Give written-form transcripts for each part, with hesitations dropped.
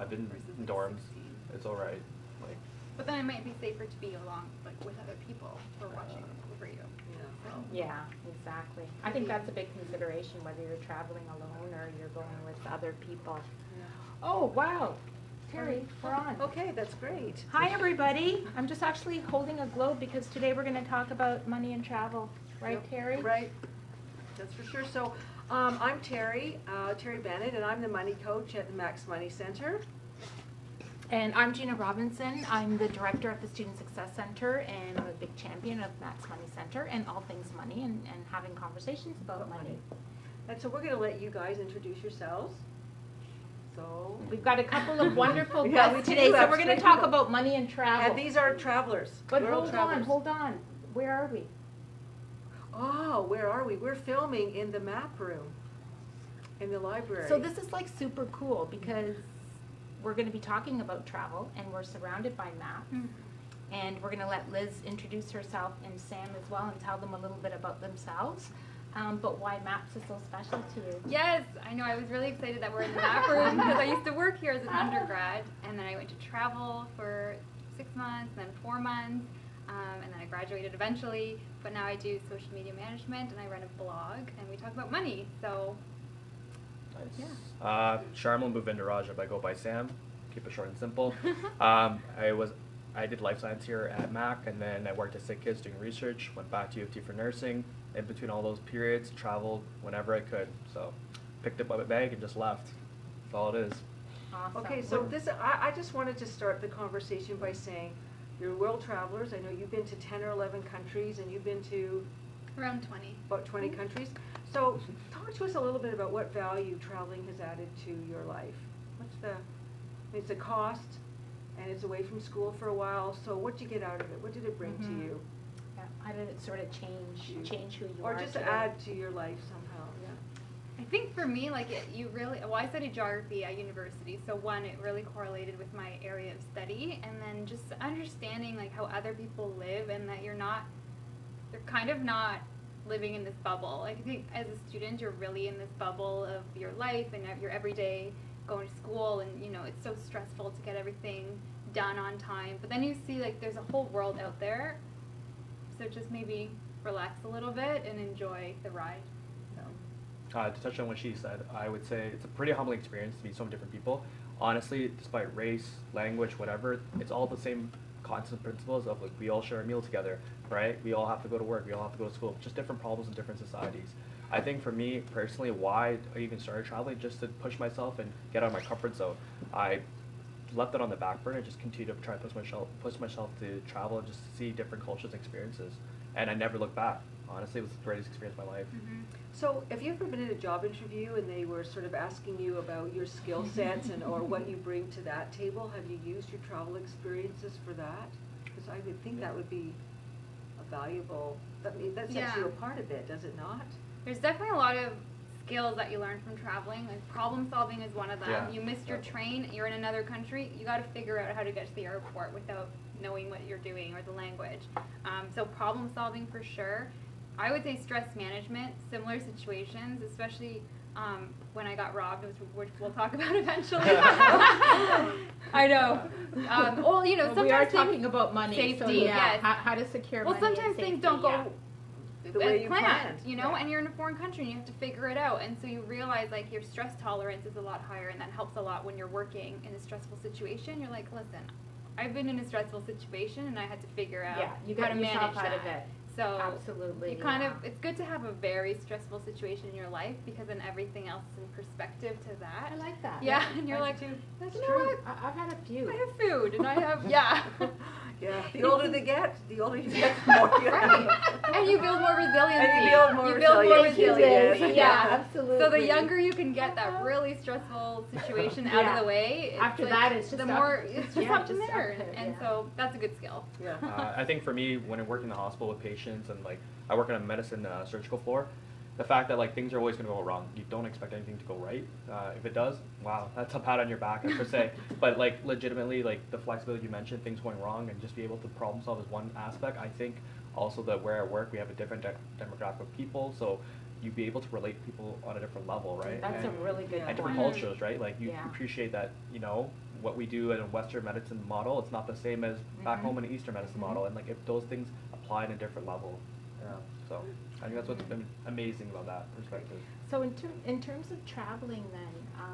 I've been versus in like dorms. 16. It's all right. Like, But then it might be safer to be along like with other people who are watching over you. So. Yeah, exactly. I think that's a big consideration, whether you're traveling alone or you're going with other people. Yeah. Oh, wow. Terry, we're on. Okay, that's great. Hi, everybody. I'm just actually holding a globe because today we're going to talk about money and travel. Right, Yep, Terry? Right, that's for sure. So I'm Terry Bennett, and I'm the money coach at the Max Money Center. And I'm Gina Robinson. I'm the director of the Student Success Center, and I'm a big champion of Max Money Center and all things money and having conversations about money. And so we're going to let you guys introduce yourselves. So, We've got a couple of wonderful Yeah, we guests do today, so have we're going to great talk people. about money and travel. and these are travelers. But We're all hold travelers. on. Where are we? Oh, where are we? We're filming in the map room, in the library. So this is like super cool because we're going to be talking about travel and we're surrounded by maps. And we're going to let Liz introduce herself and Sam as well and tell them a little bit about themselves. But why maps is so special to you? Yes, I know. I was really excited that we're in the map room because I used to work here as an undergrad, and then I went to travel for 6 months, and then 4 months, and then I graduated eventually. But now I do social media management, and I run a blog, and we talk about money. So nice. Sharmal Bhuvanendrarajah, but I go by Sam. Keep it short and simple. I did life science here at Mac, and then I worked at Sick Kids doing research. Went back to U of T for nursing. In between all those periods, traveled whenever I could. So, picked up my bag and just left. That's all it is. Awesome. Okay, so I just wanted to start the conversation by saying you're world travelers. I know you've been to 10 or 11 countries, and you've been to around 20. about 20 countries. So talk to us a little bit about what value traveling has added to your life. It's a cost, and it's away from school for a while. So what did you get out of it? What did it bring to you? Yeah. How did it sort of change who you Or are just today? add to your life somehow, yeah. I think for me, like I studied geography at university, so one, it really correlated with my area of study, and then just understanding like how other people live and that you're kind of not living in this bubble. Like I think as a student, you're really in this bubble of your life and your everyday going to school, and it's so stressful to get everything done on time. But then you see like there's a whole world out there, so just maybe relax a little bit and enjoy the ride. To touch on what she said, I would say it's a pretty humbling experience to meet so many different people. Honestly, despite race, language, whatever, it's all the same constant principles of like we all share a meal together, right? We all have to go to work, we all have to go to school, just different problems in different societies. I think for me personally, why I even started traveling, just to push myself and get out of my comfort zone. I left it on the back burner, just continue to try to push myself to travel and just see different cultures and experiences. And I never looked back. Honestly, it was the greatest experience of my life. Mm-hmm. So have you ever been in a job interview and they were sort of asking you about your skill sets or what you bring to that table? Have you used your travel experiences for that? Because I would think that would be a valuable, that sets you apart a bit, does it not? There's definitely a lot of skills that you learn from traveling. Like problem solving is one of them. Yeah, you missed your train, you're in another country, you got to figure out how to get to the airport without knowing what you're doing or the language. So problem solving for sure. I would say stress management, similar situations, especially when I got robbed, which we'll talk about eventually. I know. Sometimes we are talking about money. safety, so yeah, yes. how to secure money. Well, sometimes and things safety, don't go yeah. The way as you planned, planned. and you're in a foreign country and you have to figure it out, and so you realize like your stress tolerance is a lot higher, and that helps a lot when you're working in a stressful situation. You're like, listen, I've been in a stressful situation and I had to figure out you how got to yourself manage out that. of it. So Absolutely. you it's good to have a very stressful situation in your life because then everything else is in perspective to that. I like that. Yeah, and you're I like, do too. you know true. what? I've had a few. I have food and I have Yeah, the older they get, the older you get, the more you Right. And you build more resiliency. And you build more Thank you, resilience. Liz. Yeah. absolutely. So the younger you can get that really stressful situation out of the way, After like, that, it's just the more it's just up just there, up there, and yeah. so that's a good skill. Yeah. I think for me, when I work in the hospital with patients and like I work on a medicine surgical floor, the fact that like things are always going to go wrong, you don't expect anything to go right. If it does, wow, that's a pat on your back per se. But like legitimately, like the flexibility you mentioned, things going wrong, and just be able to problem solve is one aspect. I think also that where I work, we have a different demographic of people, so you'd be able to relate to people on a different level, right? That's a really good And different point. cultures, right? Like you Yeah. appreciate that, you know, what we do in a Western medicine model, it's not the same as back home in an Eastern medicine model. And like if those things apply in a different level. Yeah. So I think that's what's been amazing about that perspective. So in terms of traveling then,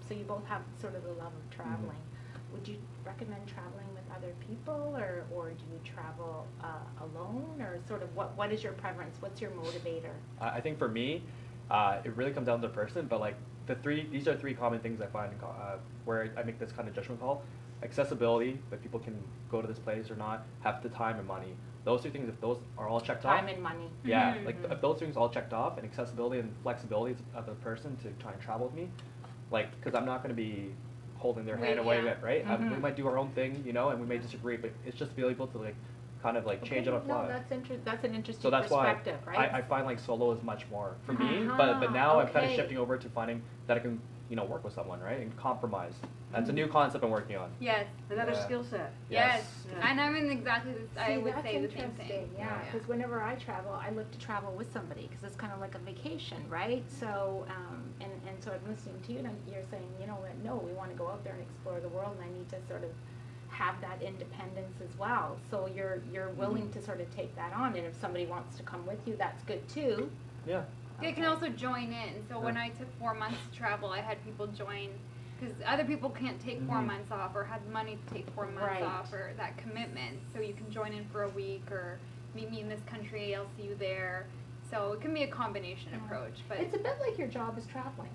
so you both have sort of the love of traveling. Would you recommend traveling with other people, or do you travel alone, or sort of what is your preference? What's your motivator? I think for me, it really comes down to the person, but like these are three common things I find where I make this kind of judgment call. Accessibility, that people can go to this place or not, have the time and money. Those two things, if those are all checked off. Time and money. Yeah, like if those things all checked off, and accessibility and flexibility of the person to try and travel with me, like, because I'm not going to be holding their hand away, Yeah. right? We might do our own thing, you know, and we may disagree, but it's just to be able to like kind of like change it on the fly. No, that's an interesting So that's why perspective, right? I find like solo is much more for me, Uh-huh, but now I'm kind of okay. shifting over to finding that I can, you know, work with someone, right, and compromise. That's a new concept I'm working on. Yes. Another Yeah. skill set. Yes. Yeah. And I'm in exactly the I See, would that's say the same interesting, thing. yeah, because whenever I travel, I look to travel with somebody, because it's kind of like a vacation, right? So, and so I'm listening to you, and you're saying, you know what, no, we want to go out there and explore the world, and I need to sort of have that independence as well. So you're willing to sort of take that on, and if somebody wants to come with you, that's good too. Yeah. They can also join in. So when I took 4 months to travel, I had people join because other people can't take 4 months off or had money to take 4 months Right. off or that commitment. So you can join in for a week or meet me in this country, I'll see you there. So it can be a combination approach. But It's a bit like your job is traveling.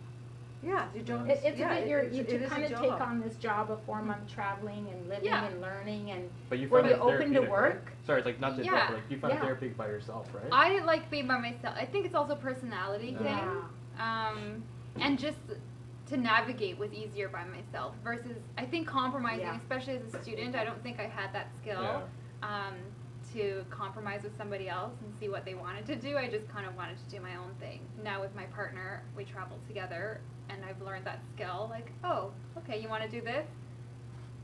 Yeah, you don't. It's yeah, a bit you it is kind a of job. take on this job of 4-month traveling and living Yeah. and learning, and But you were find you it open to therapeutic, right? work? Sorry, it's like not to Yeah. interrupt, but like you find Yeah. therapy by yourself, right? I like being by myself. I think it's also a personality Yeah. thing. And just to navigate was easier by myself versus I think compromising, Yeah. especially as a student, I don't think I had that skill to compromise with somebody else and see what they wanted to do. I just kind of wanted to do my own thing. Now with my partner, we travel together and I've learned that skill. Like, oh, okay, you want to do this?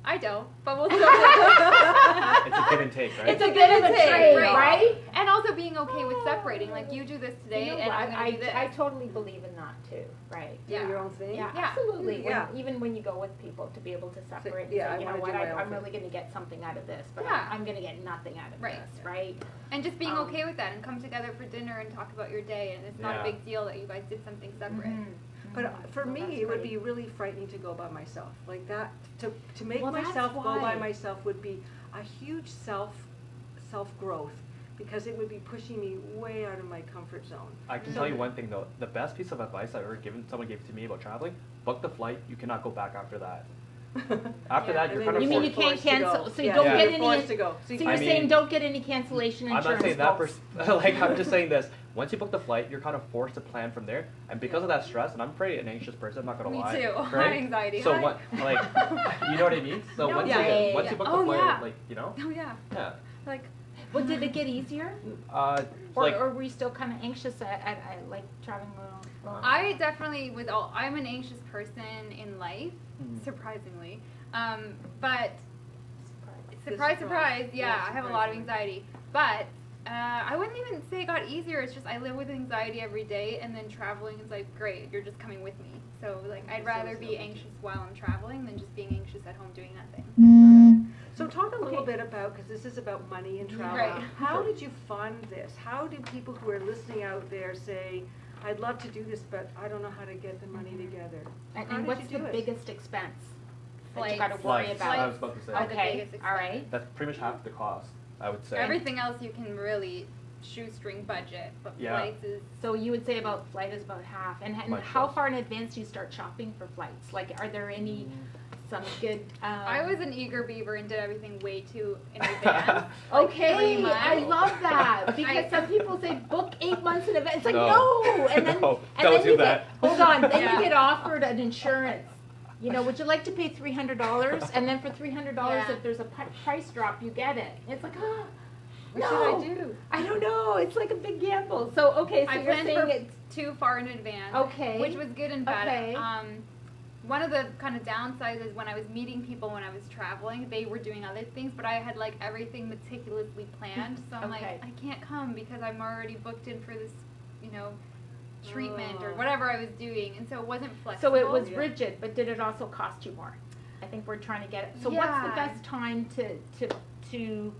I don't, but we'll still do it. It's a give and take, right? It's a bit of a trade, right? And also being okay with separating. Like, you do this today, You know and what? I'm going to do this. I totally believe in that too, right? Do Yeah. your own thing. Yeah, Yeah. absolutely. Yeah. Even when you go with people, to be able to separate yeah, I and say, you know wanna what, do my own I'm thing. really going to get something out of this, but Yeah. I'm going to get nothing out of Right. this, right? And just being Um, okay with that and come together for dinner and talk about your day, and it's not Yeah. a big deal that you guys did something separate. But for Well, me, that's it would great. be really frightening to go by myself. Like that, to make Well, that's myself go why. by myself would be a huge self growth, because it would be pushing me way out of my comfort zone. I can tell you one thing though, the best piece of advice I've ever given, someone gave to me about traveling, book the flight, you cannot go back after that. After that, you're And kind then of You mean you forced. can't forced to cancel, go. so you Yeah, don't Yeah. get you're any, forced to go. so So you're I saying mean- don't get any cancellation I'm insurance. not saying that folks. like I'm just saying this. Once you book the flight, you're kind of forced to plan from there, and because of that stress, and I'm pretty an anxious person, I'm not gonna Me lie. too. Right? High anxiety. So High- what, like, you know what I mean? So No once way. you once you book Oh, the flight, yeah. like you know, Oh, yeah. yeah. Like, Well, did it get easier? It's like Or were you still kind of anxious at like traveling alone? I definitely, I'm an anxious person in life, Mhm. surprisingly. But Surprise. surprise, yeah, Yeah, I have a lot of surprisingly. anxiety. But I wouldn't even say it got easier. It's just I live with anxiety every day, and then traveling is like, great, you're just coming with me. So like, I'd rather be anxious while I'm traveling than just being anxious at home doing nothing. So talk a little bit about, because this is about money and travel. Right. How did you fund this? How do people who are listening out there say, I'd love to do this, but I don't know how to get the money together? And, How and did what's you the do it? biggest expense that you Flights. got to worry Flights. about? I was about to say. Are the Okay, biggest all right. expense. That's pretty much half the cost, I would say. Everything else you can really shoestring budget, but Yeah. flights is So you would say about flight is about half. And Much how less. far in advance do you start shopping for flights? Like, are there any some good? I was an eager beaver and did everything way too in advance. Okay, 3 months. I love that because I- some people say book 8 months in advance. It's like No. no, and then No, and don't then do you that. get hold on. Then Yeah. you get offered an insurance. You know, would you like to pay $300? And then for $300, Yeah. if there's a price drop, you get it. It's like ah. What no, should I do? I don't know. It's like a big gamble. So okay, so I you're planned saying for it's too far in advance. Okay. Which was good and bad. Okay. One of the kind of downsides is when I was meeting people when I was traveling, they were doing other things, but I had like everything meticulously planned. So I'm Okay. like, I can't come because I'm already booked in for this, treatment or Oh. whatever I was doing, and so it wasn't flexible. So it was Yeah. rigid, but did it also cost you more? I think we're trying to get it. So what's the Yeah. best time to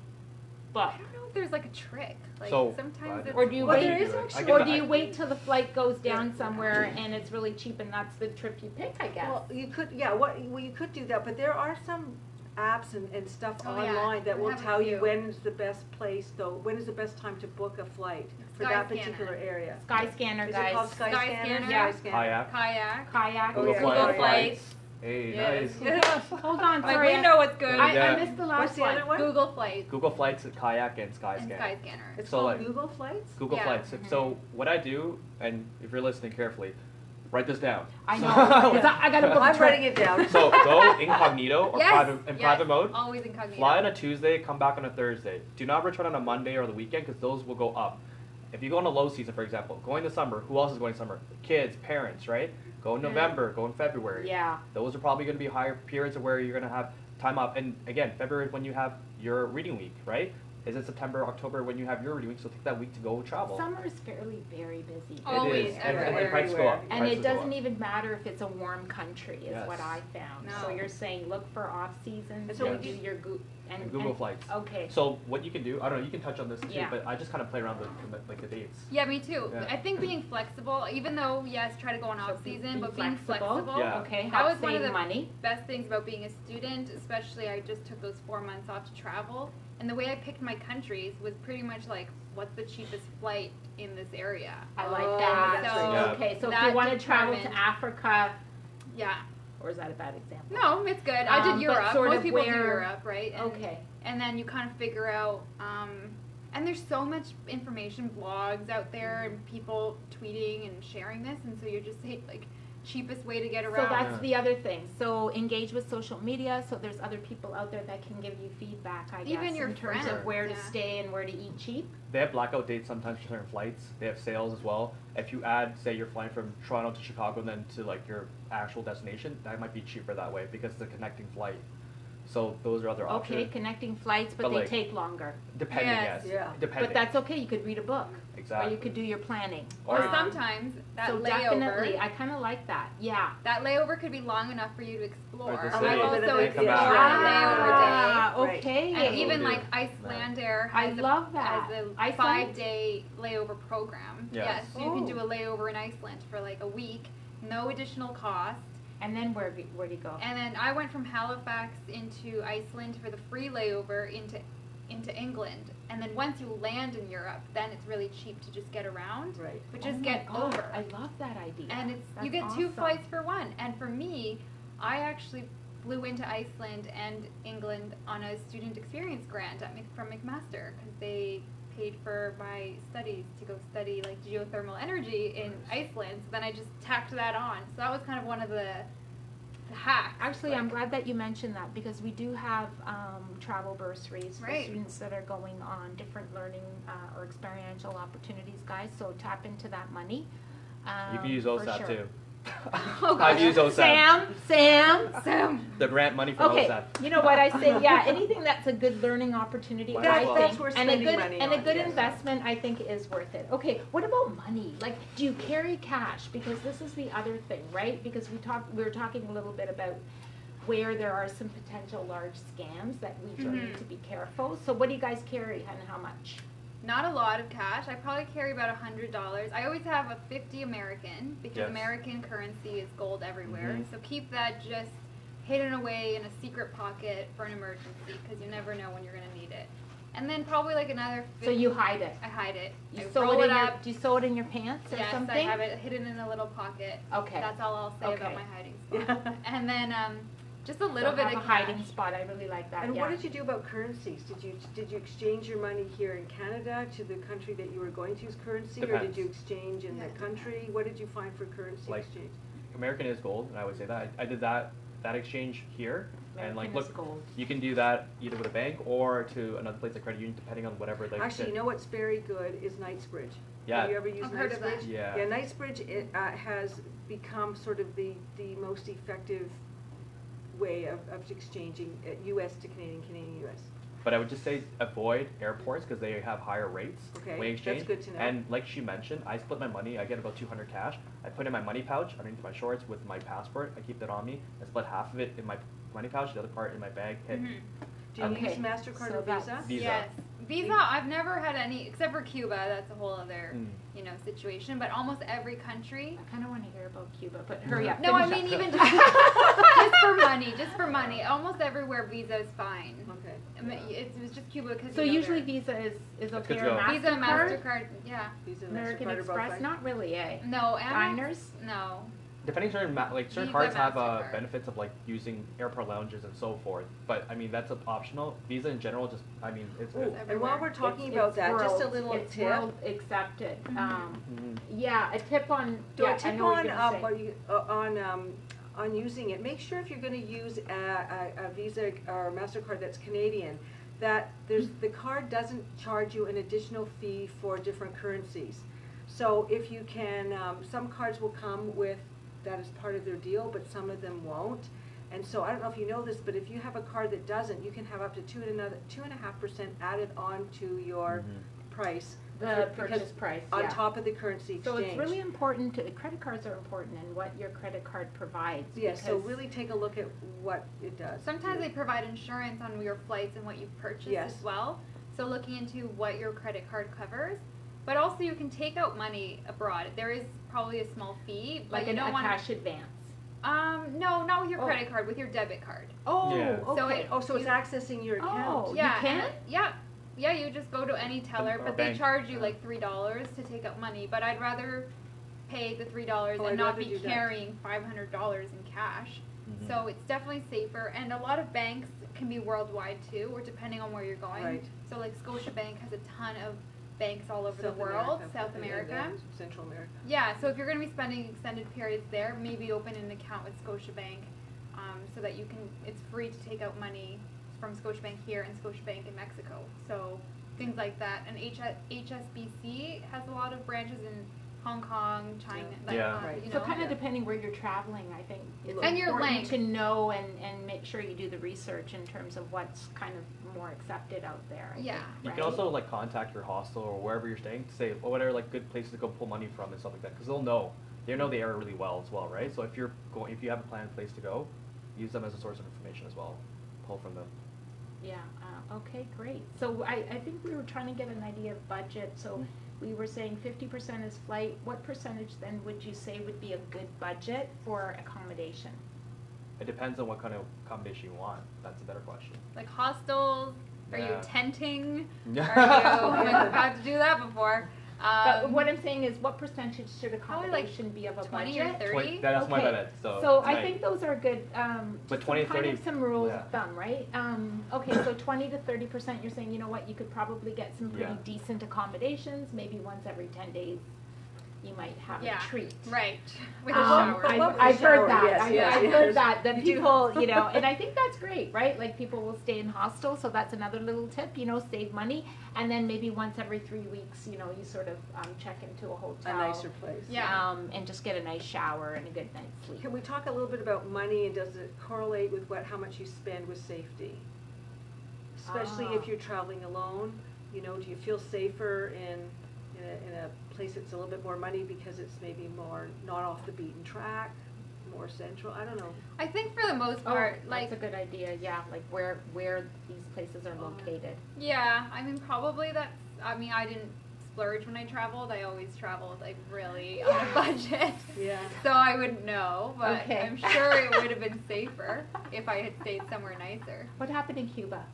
book? I don't know if there's like a trick. Like So, sometimes it's Or do you Well, wait? there is I actually- can- Or do you wait till the flight goes down Yeah. somewhere and it's really cheap and that's the trip you pick? I guess. Well, you could, you could do that, but there are some apps and stuff Oh, yeah. online that We will have a tell you few. when is the best place, though, when is the best time to book a flight for that Skyscanner. particular area. Skyscanner, Is it called guys. Skyscanner? Yeah. Skyscanner. Kayak, kayak. Kayak. Oh, Google yeah, Flights. Google Flights. Hey, Yes. nice. Hold on, Like sorry. we know what's good. I Yeah. missed the last What's the one. other one? Google Flights Google Flights, Kayak, and and Skyscanner. Skyscanner. It's So, called like- Google Flights? Google Yeah. Flights. So what I do, and if you're listening carefully, write this down. I know. So- 'Cause I gotta book a I'm trip. writing it down. So go incognito or Yes, in yes, private mode. Always incognito. Fly on a Tuesday, come back on a Thursday. Do not return on a Monday or the weekend because those will go up. If you go in a low season, for example, going to summer, who else is going to summer? Kids, parents, right? Go in November, go in February. Yeah. Those are probably going to be higher periods of where you're going to have time off. And again, February is when you have your reading week, right? Is it September, October when you have your reading week? So take that week to go travel. Summer is fairly very busy. Always, It is, and everywhere. prices go up. And Prices it go doesn't up. even matter if it's a warm country, is Yes. what I found. So No. you're saying look for off seasons, And so and we do do- your And Google Flights. Okay. So what you can do, I don't know, you can touch on this too, Yeah. but I just kind of play around with like the dates. Yeah, me too. Yeah. I think being flexible, even though yes, try to go on So off be- season, be but being flexible. flexible. Yeah. Okay, That help was one of save the money. best things about being a student, especially I just took those 4 months off to travel. And the way I picked my countries was pretty much like, what's the cheapest flight in this area? I like Oh, that. that's right. Yeah. Okay, so if That you want to travel to determined- Africa, Yeah. or is that a bad example? No, it's good. I But did Europe. sort Most of people do where- Europe, right? And, Okay. And then you kind of figure out, and there's so much information, blogs out there, and people tweeting and sharing this, and so you're just like cheapest way to get So around. that's the other thing. So engage with social media. So there's other people out there that can give you feedback, I Even guess, your in terms friends, of where to yeah. stay and where to eat cheap. They have blackout dates sometimes for certain flights. They have sales as well. If you add, say, you're flying from Toronto to Chicago and then to like your actual destination, that might be cheaper that way because it's a connecting flight. So those are other options. Okay, connecting flights, but But they like- take longer. Depending, Yes. yes. Yeah. Depending. But that's okay. You could read a book. Exactly. Or you could do your planning. Or Or- sometimes that so layover. definitely, I kind of like that. Yeah. That layover could be long enough for you to explore. Or the I've city. also A little bit of explored it, a yeah. layover Ah, Right. okay. day. And even do. like Icelandair I has love that. has a Iceland? 5-day layover program. Yes. Yes, so you can Oh. do a layover in Iceland for like a week, no additional cost. And then where do you go? And then I went from Halifax into Iceland for the free layover into England. And then once you land in Europe, then it's really cheap to just get around. Right. But Oh just my get God, over. I love that idea. And it's you That's get two awesome. flights for one. And for me, I actually flew into Iceland and England on a student experience grant from McMaster because they paid for my studies to go study like geothermal energy in Iceland. So then I just tacked that on. So that was kind of one of the hacks. Actually, like- I'm glad that you mentioned that because we do have travel bursaries for Right. students that are going on different learning or experiential opportunities, guys. So tap into that money. You can use for OSAP sure. too. Oh, I've gosh. used OSAP. Sam. The grant money for Okay, OSAP. you know what I say? Yeah, anything that's a good learning opportunity, Might I as well. think, That's worth and a spending good money and a on, good yes. investment, I think, is worth it. Okay, what about money? Like, do you carry cash? Because this is the other thing, right? Because we were talking a little bit about where there are some potential large scams that we do need Mhm. to be careful. So, what do you guys carry, and how much? Not a lot of cash. I probably carry about $100. I always have a 50 American because Yes. American currency is gold everywhere. Mhm. So keep that just hidden away in a secret pocket for an emergency because you never know when you're going to need it. And then probably like another 50. So you hide it. I hide it. You I sew roll it in your. up. Do you sew it in your pants or Yes, something? I have it hidden in a little pocket. Okay. That's all I'll say about Okay. my hiding spot. Yeah. And then just a little So bit have of a hiding cash. spot. I really like that. And yeah. what did you do about currencies? Did you exchange your money here in Canada to the country that you were going to's currency, or did Depends. you exchange in Yeah, the it country? What did you find for currency Like- exchange? American is gold, and I would say that. I did that exchange here. And like, American is look, gold. you can do that either with a bank or to another place like credit union, depending on whatever. Like, Actually, you know what's very good is Knightsbridge. Yeah. Have you ever used I've heard of that. Knightsbridge? Yeah. Yeah, Knightsbridge has become sort of the most effective way of exchanging U.S. to Canadian, Canadian U.S. But I would just say avoid airports because they have higher rates Okay, when you that's exchange. good to know. And like she mentioned, I split my money. I get about 200 cash. I put it in my money pouch underneath my shorts with my passport. I keep that on me. I split half of it in my money pouch, the other part in my bag. Hey, Mhm. Do you Okay. use MasterCard So or that's- Visa? Visa. Yes. Visa, I've never had any, except for Cuba, that's a whole other, Mm. situation, but almost every country. I kind of want to hear about Cuba, but hurry up. No, I finish mean up. even just for money, almost everywhere Visa is fine. Okay. I mean, it was just Cuba because So usually Visa is It's okay, good to or go. MasterCard? Visa, MasterCard, yeah. Visa, American MasterCard are both Express, fine? not really, eh? No, Amex, Diners? no. Depending certain certain Visa, cards have MasterCard. benefits of like using airport lounges and so forth. But I mean that's optional. Visa in general just it's Ooh, good. and while Everywhere. we're talking It's about that, just a world- little it's tip. world accepted. Mhm. Mhm. Yeah, a tip on. Do yeah, a I tip know what on, you're gonna say. what you, on using it. Make sure if you're gonna use a Visa or MasterCard that's Canadian, that the card doesn't charge you an additional fee for different currencies. So if you can, some cards will come with that as part of their deal, but some of them won't. And so I don't know if you know this, but if you have a card that doesn't, you can have up to 2.5% added on to your Mhm. price. The because purchase price, on yeah. top of the currency exchange. So it's really important credit cards are important in what your credit card provides. Yes, so because- really take a look at what it does. Sometimes they provide insurance on your flights and what you purchase Yes. as well. So looking into what your credit card covers. But also you can take out money abroad. There is probably a small fee, but like you a don't want cash advance. no, not with your Oh. credit card, with your debit card. Oh, Yeah. okay. So it- Oh, so it's You- accessing your account. Oh, you Yeah, can? and yeah, you just go to any teller, Or but they bank. charge you like $3 to take out money. But I'd rather pay the $3 Oh, and I'd not rather be do that. carrying $500 in cash. Mhm. So it's definitely safer, and a lot of banks can be worldwide too, or depending on where you're going. Right. So like Scotiabank has a ton of banks all over South the world, America, South and America. Central America. Yeah, so if you're going to be spending extended periods there, maybe open an account with Scotiabank, so that you can. It's free to take out money from Scotiabank here and Scotiabank in Mexico. So things like that, and HSBC has a lot of branches in Hong Kong, China. Yeah. Like, Yeah. Right. you So know. kind of depending where you're traveling, I think it's And your important length. to know and make sure you do the research in terms of what's kind of more accepted out there. I Yeah. think, You right? can also like contact your hostel or wherever you're staying to say what are like good places to go pull money from and stuff like that because they'll know. They know the area really well as well, right? So if you have a planned place to go, use them as a source of information as well. Pull from them. Yeah, okay, great. So I think we were trying to get an idea of budget, so we were saying 50% is flight. What percentage then would you say would be a good budget for accommodation? It depends on what kind of accommodation you want. That's a better question. Like hostels? Are you Yeah. tenting? Yeah. Are you? I've had to do that before. But what I'm saying is, what percentage should Probably like accommodation be of a 20 or budget? 30? That's my Okay. bad. So I tonight. think those are good, But just 20, some kind 30 of some rules yeah. of thumb, right? Okay, so 20 to 30%, you're saying, you know what, you could probably get some pretty Yeah. decent accommodations, maybe once every 10 days, you might have Yeah. a treat. Right. With a Um, shower. I've heard Shower, that. yes, yes, I've yes. heard that You do. people, you know, and I think that's great, right? Like people will stay in hostels, so that's another little tip, you know, save money, and then maybe once every 3 weeks, you know, you sort of check into a A hotel. nicer place. Yeah. And just get a nice shower and a good night's sleep. Can we talk a little bit about money and does it correlate with how much you spend with safety? Especially if Ah. you're traveling alone, you know, do you feel safer in a place that's a little bit more money because it's maybe more not off the beaten track, more central? I don't know. I think for the most Oh, part, like, that's a good idea, yeah, like where these places are located. yeah, I mean, probably I didn't splurge when I traveled. I always traveled, like, really on a budget. Yeah. So I wouldn't know, but Okay. I'm sure it would have been safer if I had stayed somewhere nicer. What happened in Cuba?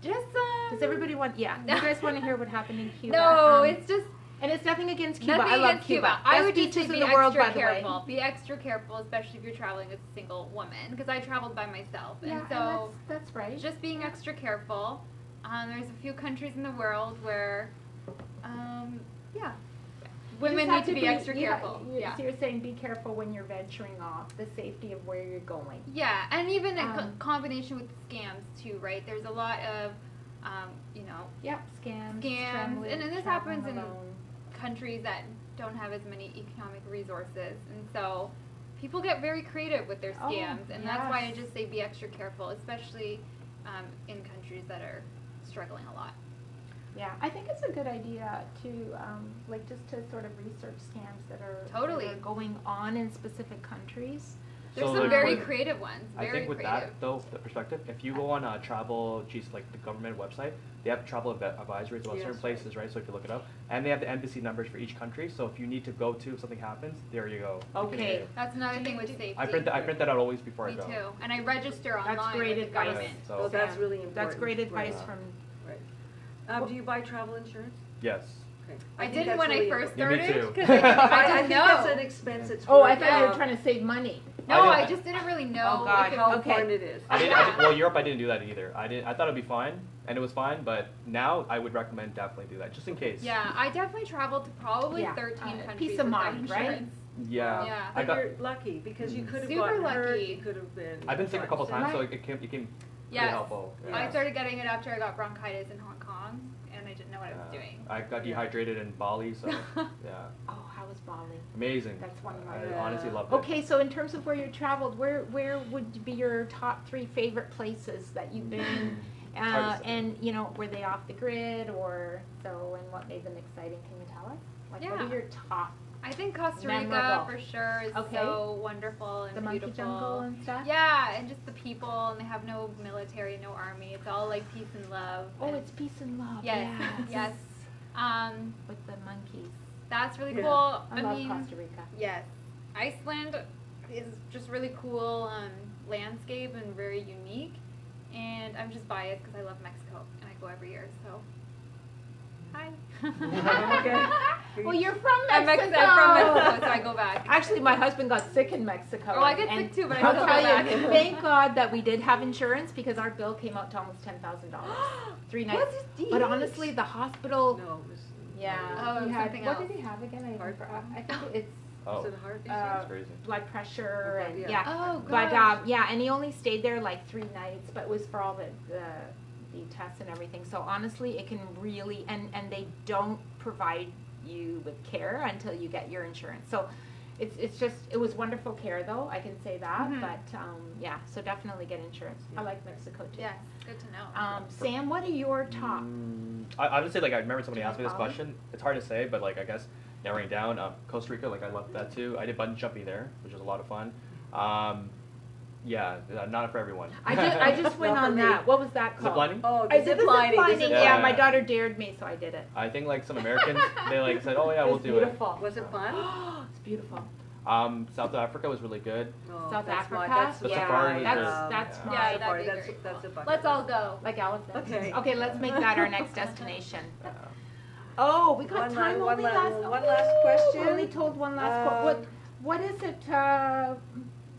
Just, Does everybody want, yeah, you guys want to hear what happened in Cuba? No, Um, it's just And it's nothing against Cuba, nothing I love against Cuba. I Best would just beaches say in be the world, extra by the way. careful. Be extra careful, especially if you're traveling as a single woman, because I traveled by myself, Yeah, and so that's right. just being extra careful. There's a few countries in the world where, yeah, women need to be extra careful. Yeah. So you're saying be careful when you're venturing off, the safety of where you're going. Yeah, and even in combination with scams too, right? There's a lot of, Yep, scams, Scams, and this traveling happens in alone. countries that don't have as many economic resources, and so people get very creative with their Oh, scams, and that's why I yes. just say be extra careful, especially in countries that are struggling a lot. Yeah, I think it's a good idea to, like, just to sort of research scams that are, Totally. that are going on in specific countries. There's So, some like, very with- creative ones. I Very think with creative. that though, the perspective, if you go on travel, like the government website, they have travel advisories about Yes, certain right. places, right? So if you look it up, and they have the embassy numbers for each country. So if you need to go to, if something happens, there you go. You can Okay. pay. That's another Do thing you- with do- safety. I print that out always before Me I go. too. And I register That's online great with the advice. government. So- Oh, that's Sam, really important. That's great advice Right. from, Right. Do you buy travel insurance? Yes. Okay. I think didn't that's when really I first Yeah, me started. too. 'cause I I didn't think know. that's an expense that's oh, I worth thought you were Yeah. trying to save money. No, I I didn't- just didn't really know. Oh, God. if it how was- Okay. important it is. Well, Europe, I didn't do that either. I thought it'd be fine, and it was fine. But now I would recommend definitely do that, just in case. Yeah, I definitely traveled to probably Yeah, 13 countries. peace of without mind, right? insurance. Yeah. Yeah. I But got. you're lucky because you could have Super gotten hurt, lucky. you could have been. I've been sick a couple times, so Right. it came pretty Yes. helpful. I started getting it after I got bronchitis in Hong Kong, and I didn't know what I was Yeah. doing. I got dehydrated in Bali, so yeah, Oh, how was Bali? amazing. That's one of my- I Yeah. honestly loved it. Okay, so in terms of where you traveled, where would be your top 3 favorite places that you've been? It's hard to say. And, you know, were they off the grid or so, and what made them exciting? Can you tell us? Like, what Yeah. are your top? I think Costa Rica Memorable. for sure is Okay. so wonderful and The monkey beautiful. jungle and stuff? Yeah, and just the people, and they have no military, no army. It's all like peace and love. Oh, and it's peace and love. yes, Yes. yes. With the monkeys. That's really Yeah. cool. I love mean, Costa Rica. yes, Iceland is just really cool landscape and very unique. And I'm just biased because I love Mexico and I go every year. So, hi. Okay. Well, you're from I'm Mexico. I'm from Mexico, so I go back. Actually, my husband got sick in Mexico. Oh, I get and sick too, but I I'll still tell go back. you, thank God that we did have insurance because our bill came out to almost $10,000. 3 nights. What's his But deal? honestly, the hospital. No, it was. Yeah. Oh, he had, something what else. did he have again? I even Heart forgot. I think it's Oh, Was it heart disease? that's crazy. blood pressure Okay, and yeah. yeah. Oh, But gosh. yeah, and he only stayed there like 3 nights, but it was for all the tests and everything. So honestly, it can really and they don't provide you with care until you get your insurance. So it's just it was wonderful care though, I can say that. Mhm. But yeah, so definitely get insurance. I like Mexico too. Yes, good to know. Sam, what are your top? I would say, like, I remember somebody asked me this Bali? question. It's hard to say, but like I guess narrowing down, Costa Rica, like I loved that too. I did bungee jumping there, which was a lot of fun. Yeah, not for everyone. I just went Not for on me. that. What was that Zip called? lining? Oh, I the did zip lining. the zip lining. lining. Yeah, my Yeah. daughter dared me, so I did it. I think like some Americans, they like said, oh yeah, It we'll was do beautiful. Was it fun? It's beautiful. it. South Africa was really good. Oh, South that's my- Africa? that's The my- safari was That's good. that's Yeah. my Yeah, that'd safari, be that's- very that's cool. a bucket Let's all list. go. like elephants. Okay. Okay, let's make that our next destination. Yeah. Oh, we got One time. la- Only one la- last. one last oh, question. We only told one last. Um, What is it?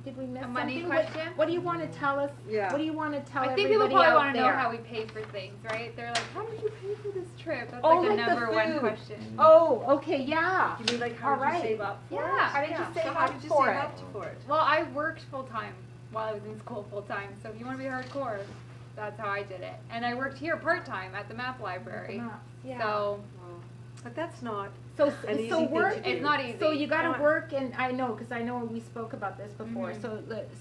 Did we miss A money something? question? What do you want to tell us? Yeah. What do you want to tell I think people everybody probably out want to know there? how we pay for things, right? They're like, how did you pay for this trip? That's Oh, like the like the number one food. question. Oh, okay, yeah. You mean like how All did right. you save up for it? Yeah. How did you So save how up did you for save it? up for it? Well, I worked full time while I was in school full time. So if you want to be hardcore, that's how I did it. And I worked here part time at the math library. Yeah. So Well, but that's not So an easy so thing work. to do. it's not easy. So you got Not- to work, and I know because I know we spoke about this before. Mhm.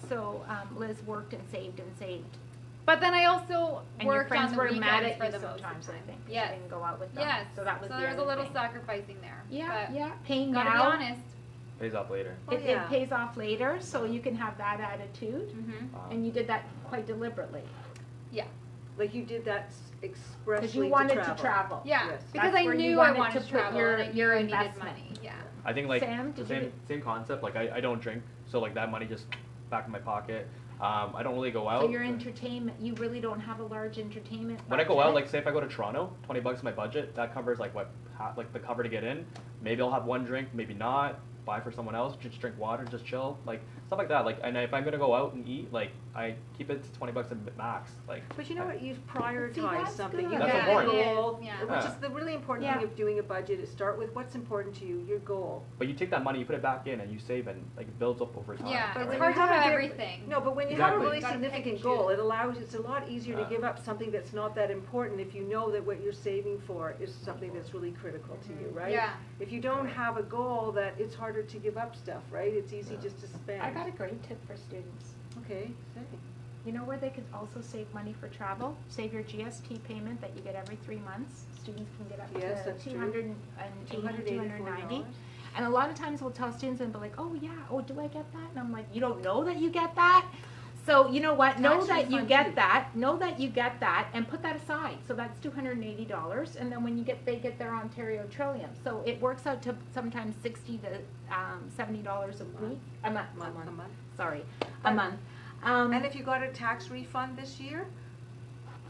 So Liz worked and saved and saved. But then I also And your worked friends on the were weekends mad at for you the most sometimes, of I the think. 'cause Yes. You didn't go out with them. Yes. So that was the there was a other little thing. sacrificing there. Yeah, But yeah. Paying gotta now. be honest. Pays off later. Oh, It yeah. pays off later, so you can have that attitude, Mm-hmm. and you did that quite deliberately Yeah. Like you did that expressly because you wanted to to travel. Yeah. Yes. Because That's I where you knew I wanted wanted to to put travel your- and I knew your I needed investment. money. Yeah. I think like Sam, the did you same concept. Like I don't drink, so like that money just back in my pocket. I don't really go out. So your entertainment, you really don't have a large entertainment. When I go out, budget? like say if I go to Toronto, $20 my budget, that covers like like the cover to get in. Maybe I'll have one drink, maybe not. Buy for someone else, just drink water, just chill, like stuff like that. Like, and if I'm gonna go out and eat, like I keep it to $20 a max. Like, But you know what? You've See, prioritized that's something. You good. That's have a important. goal, Yeah. which Yeah. is the really important Yeah. thing of doing a budget. Is start with what's important to you, your goal. But you take that money, you put it back in, and you save, and like it builds up over time. Yeah, But it's when hard you to have a have big- everything. No, but when you Exactly. have a really Gotta pick significant and goal, choose. it's a lot easier to Yeah. give up something that's not that important if you know that what you're saving for is something that's really critical to you, right? Yeah. If you don't have a goal, that it's harder to give up stuff, right? It's easy Yeah. just to spend. I got a great tip for students. Okay, say. You know where they could also save money for travel? Save your GST payment that you get every 3 months. Students can get up Yes, to that's true. 280, 290. And a lot of times we'll tell students and be like, oh yeah, oh do I get that? And I'm like, you don't know that you get that? So you know what, know Tax that you refund get too. that, know that you get that, and put that aside. So that's $280, and then when they get their Ontario Trillium. So it works out to sometimes $60 to $70 a week, a month, A month. sorry, a But- month. And if you got a tax refund this year,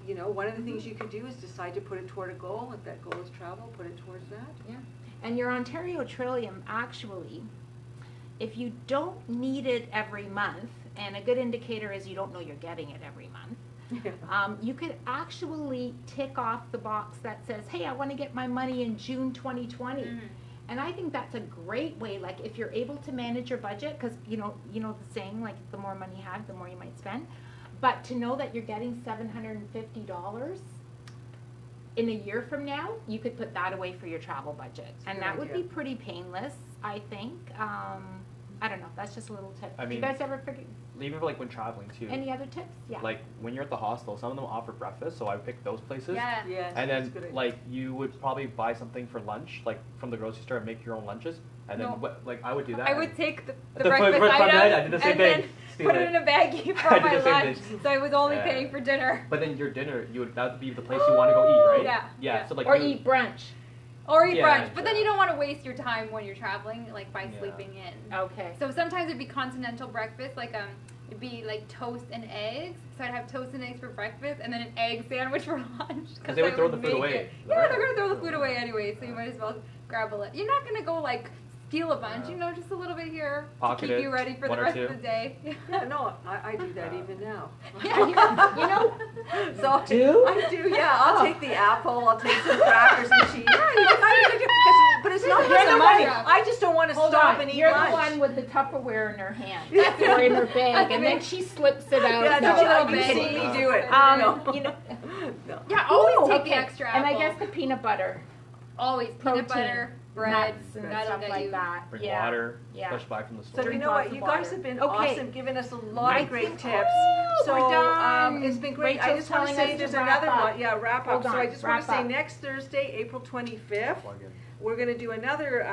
you know, one of the things you could do is decide to put it toward a goal. If that goal is travel, put it towards that. Yeah, and your Ontario Trillium, actually, if you don't need it every month, and a good indicator is you don't know you're getting it every month, you could actually tick off the box that says, hey, I want to get my money in June 2020. Mhm. And I think that's a great way, like if you're able to manage your budget, because you know the saying, like the more money you have, the more you might spend. But to know that you're getting $750 in a year from now, you could put that away for your travel budget. That's a And good that would be idea. pretty painless, I think. I don't know, that's just a little tip. I Do you mean- guys ever figure, Even for like when traveling too. any other tips? Yeah. Like when you're at the hostel, some of them offer breakfast, so I would pick those places. Yeah. Yes, And that's a good then idea. like you would probably buy something for lunch, like from the grocery store, and make your own lunches. And then No. like I would do that. I would take the The breakfast from item bed, I did the same and thing. then Steal put it it. in a baggie I for did my the same lunch. thing. So I was only Yeah. paying for dinner. But then your dinner, that would be the place you want to go eat, right? Yeah. Yeah. So like. Or you- eat brunch. Or eat Yeah, brunch. But then yeah. you don't want to waste your time when you're traveling, like by Yeah. sleeping in. Okay. So sometimes it'd be continental breakfast, like it'd be like toast and eggs. So I'd have toast and eggs for breakfast, and then an egg sandwich for lunch. Because they would I throw the food make away. it. Yeah, they're gonna throw the food away anyway, so you might as well grab a little. You're not gonna go like steal a bunch, Yeah. you know, just a little bit here Pocket to keep it, you ready for one the or rest two. of the day. Yeah, no, I do that even now. Yeah, you know, So do? I do, yeah. I'll take the apple, I'll take some crackers and cheese. Yeah, you can kind of do, but it's not You're because the of money. one- I just don't want to Hold stop on, and eat you're lunch. the one with the Tupperware in her hand, Yeah. or in her bag, and then she slips it out. Yeah, no, no, no, you baby. see me do it. You know, No. Yeah, always Ooh, take the okay. extra And I apple. guess the peanut butter, Always protein, peanut butter, bread, nuts, and that'll stuff get like you. that. Bring Yeah. water, Yeah. fresh buy from the So store. you Drink know lots what? of You guys water. have been Okay. awesome, giving us a lot I of great think- tips. Woo, So we're done. it's been great. I Rachel's just want to telling say us there's to wrap another up. one. Yeah, wrap Hold up. So I on, just want wrap to say up. next Thursday, April 25th, Plug in. we're going to do another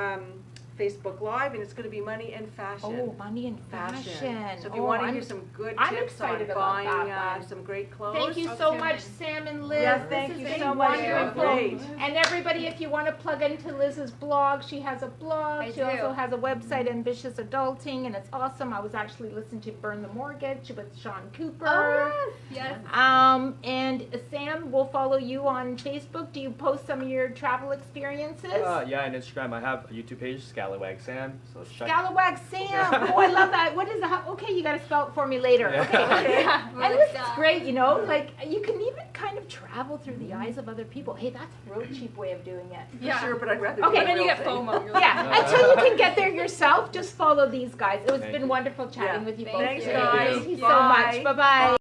Facebook Live, and it's going to be money and fashion. Oh, money and fashion. So if you Oh, want to I'm- hear some good I'm tips on excited about buying that one. some great clothes. Thank you I'll so tune much, in. Sam and Liz. Yeah, This thank has you been so much. You're wonderful. great. And everybody, if you want to plug into Liz's blog, she has a blog. I She also do. has a website, Ambitious Adulting, and it's awesome. I was actually listening to Burn the Mortgage with Sean Cooper. Oh, yes. And Sam, we'll follow you on Facebook. Do you post some of your travel experiences? Yeah, and Instagram. I have a YouTube page, Scallywag Sam. So check. Scallywag Sam. Oh, I love that. What is that? Okay, you got to spell it for me later. Yeah. Okay. Yeah, And this is great, you know, like you can even kind of travel through the eyes of other people. Hey, that's a real cheap way of doing it. Yeah. Sure, but I'd rather Okay, do And the then you real get thing. FOMO. You're like, Yeah, until you can get there yourself, just follow these guys. It has Thank been you. wonderful chatting Yeah. with you Thank both. you. Thanks, guys. Thank you so much. Bye. Bye-bye.